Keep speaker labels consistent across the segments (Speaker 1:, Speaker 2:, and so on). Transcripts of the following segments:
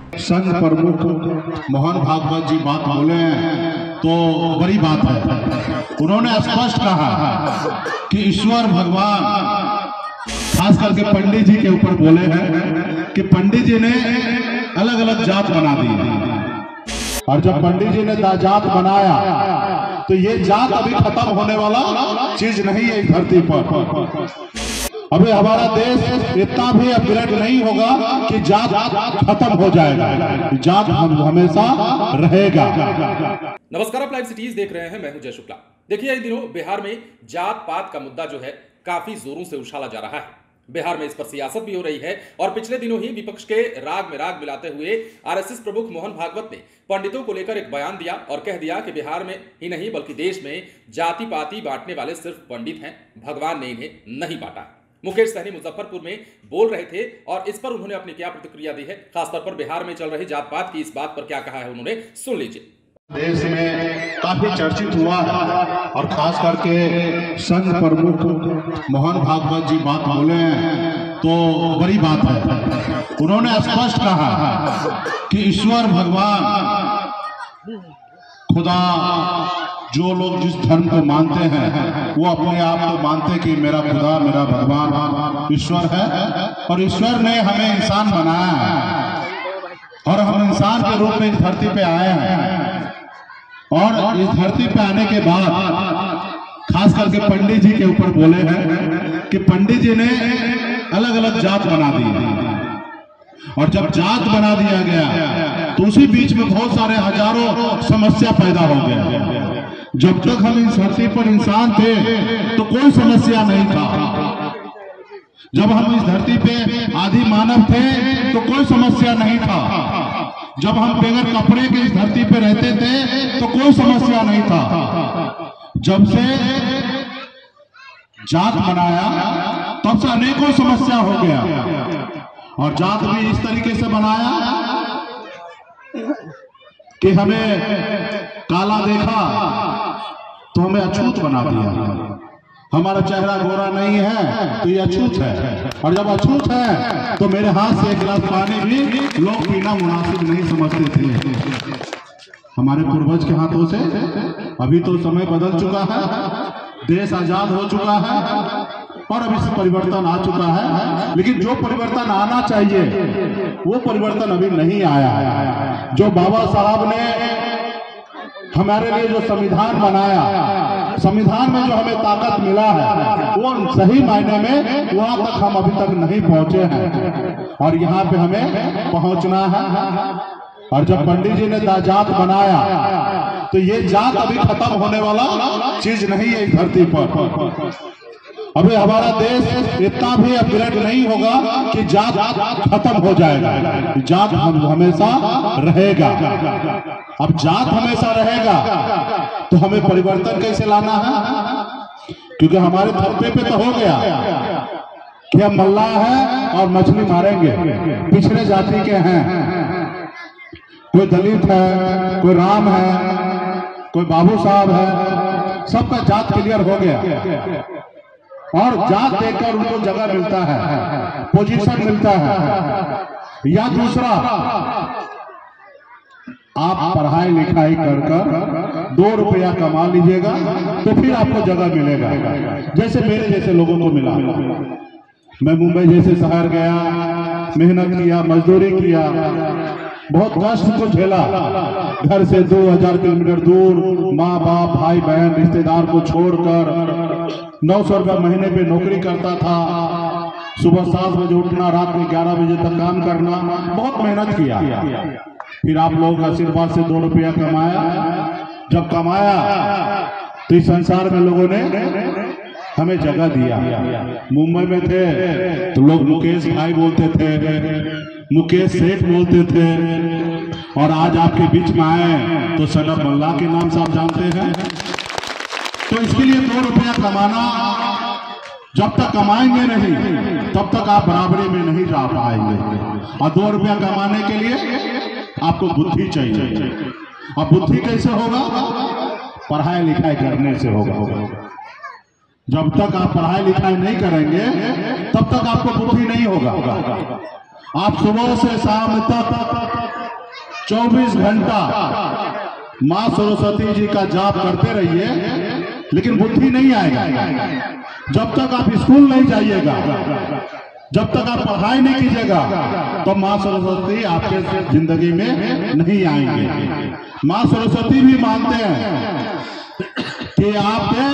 Speaker 1: संघ प्रमुख मोहन भागवत जी बात बोले हैं तो बड़ी बात है। उन्होंने स्पष्ट कहा कि ईश्वर भगवान खास करके पंडित जी के ऊपर बोले हैं कि पंडित जी ने अलग अलग जात बना दी, और जब पंडित जी ने जात बनाया तो ये जात अभी खत्म होने वाला चीज नहीं है इस धरती पर। अभी हमारा देश इतना भी अपग्रेड नहीं होगा कि जात खत्म हो जाएगा, जात हमेशा रहेगा।
Speaker 2: नमस्कार, आप लाइव सिटीज देख रहे हैं, मैं हूं जय शुक्ला। देखिए, इन दिनों बिहार में जात पात का मुद्दा जो है काफी जोरों से उछाला जा रहा है। बिहार में इस पर सियासत भी हो रही है और पिछले दिनों ही विपक्ष के राग में राग मिलाते हुए आरएसएस प्रमुख मोहन भागवत ने पंडितों को लेकर एक बयान दिया और कह दिया कि बिहार में ही नहीं बल्कि देश में जाति पाति बांटने वाले सिर्फ पंडित हैं, भगवान ने इन्हें नहीं बांटा। मुकेश सहनी मुजफ्फरपुर में बोल रहे थे और इस पर उन्होंने अपनी क्या प्रतिक्रिया दी है, खासतौर पर बिहार में चल रही जात पात की इस बात पर क्या कहा है उन्होंने, सुन लीजिए।
Speaker 1: देश में काफी चर्चित हुआ है और खास करके संघ प्रमुख मोहन भागवत जी बात बोले हैं तो बड़ी बात है। उन्होंने स्पष्ट कहा कि ईश्वर भगवान खुदा, जो लोग जिस धर्म को मानते हैं वो अपने आप को मानते कि मेरा खुदा, मेरा भगवान ईश्वर है, और ईश्वर ने हमें इंसान बनाया है और हम इंसान के रूप में इस धरती पे आए हैं। और इस धरती पे आने के बाद खास करके पंडित जी के ऊपर बोले हैं कि पंडित जी ने अलग अलग जात बना दी, और जब जात बना दिया गया तो उसी बीच में बहुत सारे हजारों समस्या पैदा हो गए। जब तक हम इस धरती पर इंसान थे तो कोई समस्या नहीं था, जब हम इस धरती पे आदि मानव थे तो कोई समस्या नहीं था, जब हम बगैर कपड़े के इस धरती पे रहते थे तो कोई समस्या नहीं था। जब से जात बनाया तब से अनेकों समस्या हो गया, और जात भी इस तरीके से बनाया कि हमें काला देखा तो हमें अछूत बना दिया, हमारा चेहरा गोरा नहीं है तो ये अछूत है, और जब अछूत है तो मेरे हाथ से एक गिलास पानी भी लोग पीना मुनासिब नहीं समझते थे हमारे पूर्वज के हाथों से। अभी तो समय बदल चुका है, देश आजाद हो चुका है और अभी से परिवर्तन आ चुका है, लेकिन जो परिवर्तन आना चाहिए वो परिवर्तन अभी नहीं आया है। जो बाबा साहब ने हमारे लिए जो संविधान बनाया, संविधान में जो हमें ताकत मिला है वो सही मायने में वहां तक हम अभी तक नहीं पहुंचे हैं, और यहाँ पे हमें पहुंचना है। और जब पंडित जी ने जात बनाया तो ये जात अभी खत्म होने वाला चीज नहीं है इस धरती पर। अभी हमारा देश इतना भी अपग्रेड नहीं होगा कि जात खत्म हो जाएगा, जात हमेशा रहेगा। अब जात हमेशा रहेगा तो हमें परिवर्तन कैसे लाना है, क्योंकि हमारे धरती पे तो हो गया कि हम मल्लाह है और मछली मारेंगे, पिछड़े जाति के हैं, कोई दलित है, कोई राम है, कोई बाबू साहब है, सबका जात क्लियर हो गया, और जात देखकर उनको जगह मिलता है, पोजीशन मिलता है। या दूसरा, आप पढ़ाई लिखाई कर 2 रुपया कमा लीजिएगा तो फिर आपको जगह मिलेगा, जैसे मेरे जैसे लोगों को मिला। मैं मुंबई जैसे शहर गया, मेहनत किया, मजदूरी किया, बहुत कष्ट को झेला, घर से 2000 किलोमीटर दूर माँ बाप भाई बहन रिश्तेदार को छोड़कर 900 रुपया महीने पे नौकरी करता था, सुबह 7 बजे उठना, रात में 11 बजे तक काम करना, बहुत मेहनत किया। फिर आप लोग आशीर्वाद से 2 रुपया कमाया। जब कमाया तो इस संसार में लोगों ने हमें जगह दिया। मुंबई में थे तो लोग मुकेश भाई बोलते थे, मुकेश सेठ बोलते थे, और आज आपके बीच में आए तो सदर मल्ला के नाम से आप जानते हैं। तो इसके लिए 2 रुपया कमाना, जब तक कमाएंगे नहीं तब तक आप बराबरी में नहीं जा पाएंगे, और 2 रुपया कमाने के लिए आपको बुद्धि चाहिए। अब बुद्धि कैसे होगा? पढ़ाई लिखाई करने से होगा। जब तक आप पढ़ाई लिखाई नहीं करेंगे तब तक आपको बुद्धि नहीं होगा। आप सुबह से शाम तक 24 घंटा माँ सरस्वती जी का जाप करते रहिए, लेकिन बुद्धि नहीं आएगा। जब तक आप स्कूल नहीं जाइएगा, जब तक आप पढ़ाई नहीं कीजिएगा, तो माँ सरस्वती आपके जिंदगी में नहीं आएंगे। माँ सरस्वती भी मानते हैं कि आपके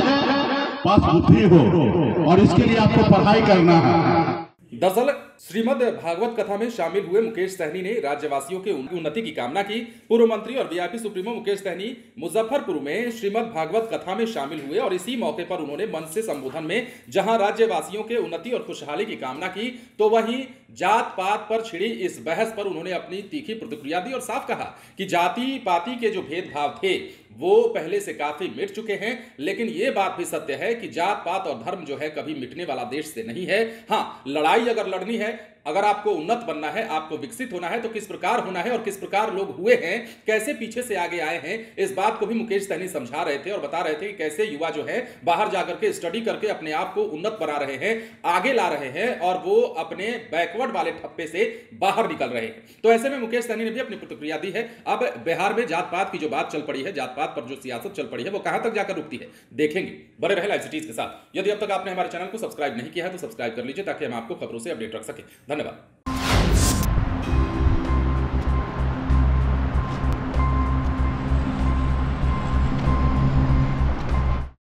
Speaker 1: पास बुद्धि हो और इसके लिए आपको पढ़ाई करना है।
Speaker 2: दरअसल श्रीमद् भागवत कथा में शामिल हुए मुकेश सहनी ने राज्यवासियों के उन्नति की कामना की। पूर्व मंत्री और वीआईपी सुप्रीमो मुकेश सहनी मुजफ्फरपुर में श्रीमद् भागवत कथा में शामिल हुए और इसी मौके पर उन्होंने मंच से संबोधन में जहां राज्यवासियों के उन्नति और खुशहाली की कामना की, तो वहीं जात पात पर छिड़ी इस बहस पर उन्होंने अपनी तीखी प्रतिक्रिया दी और साफ कहा कि जाति पाति के जो भेदभाव थे वो पहले से काफी मिट चुके हैं, लेकिन ये बात भी सत्य है कि जात पात और धर्म जो है कभी मिटने वाला देश से नहीं है। हाँ, लड़ाई अगर लड़नी है, अगर आपको उन्नत बनना है, आपको विकसित होना है, तो किस प्रकार होना है और किस प्रकार लोग हुए हैं, कैसे पीछे से आगे आए हैं, इस बात को भी मुकेश सहनी समझा रहे थे और बता रहे थे कि कैसे युवा जो है बाहर जाकर के स्टडी करके अपने आप को उन्नत बना रहे हैं, आगे ला रहे हैं और वो अपने बैकवर्ड वाले ठप्पे से बाहर निकल रहे हैं। तो ऐसे में मुकेश सहनी ने भी अपनी प्रतिक्रिया दी है। अब बिहार में जात पात की जो बात चल पड़ी है, जात पात पर जो सियासत चल पड़ी है, वो कहां तक जाकर रुकती है, देखेंगे। बने रहे लाइव सिटीज के साथ। यदि अब तक आपने हमारे चैनल को सब्सक्राइब नहीं किया है तो सब्सक्राइब कर लीजिए ताकि हम आपको खबरों से अपडेट रख सके। धन्यवाद।